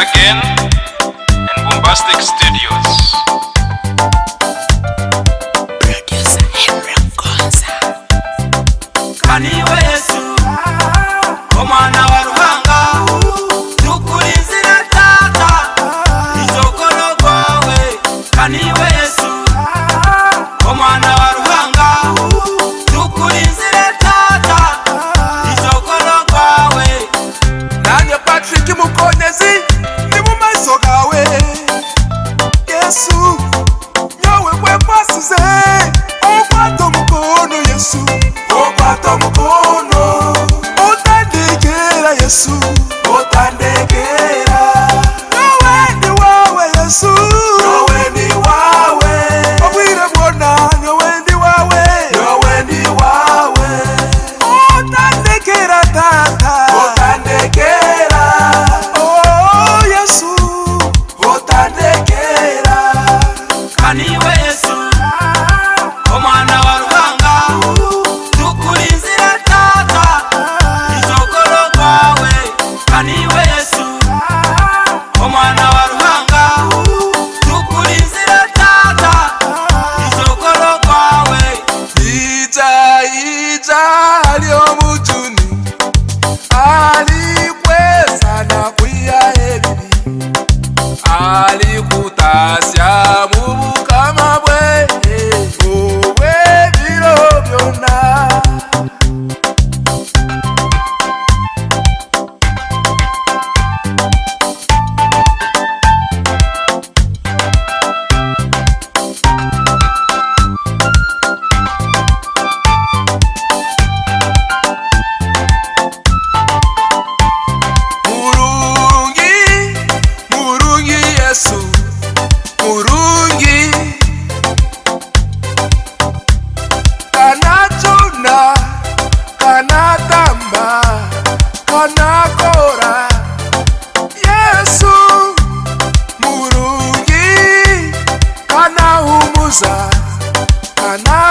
again in Bombastic Studios. Producer Henry Gonza. Kaniwe Yesu omwana wa Ruhanga tukulinzira tata izokolo gwawe. Kaniwe Yesu omwana wa Ruhanga tukulinzira tata izokolo gwawe. Nanye Patrick Mukonyezi ni mu maiso gawe Yesu nyowe kwasize okwata mukono Yesu okwata mukono utandekera Yesu utandekera nowe ni wawe Yesu nowe ni wawe obwire bwona nowe ni wawe nowe ni wawe utandekera tata utandekera oh Yesu utandekera. Kaniwe Yesu omwana wa Ruhanga tukulinzira tata izokolo gwawe. Kaniwe Yesu omwana wa Ruhanga tukulinzira tata izokolo gwawe. Ija aliyomujuni alikweza na kuya ebibi alikutasya mu bukama bwe obw'ebiro byonna. Murungi Yesu murungi kanachuna kanatamba kanakora Yesu murungi kanahumuza kana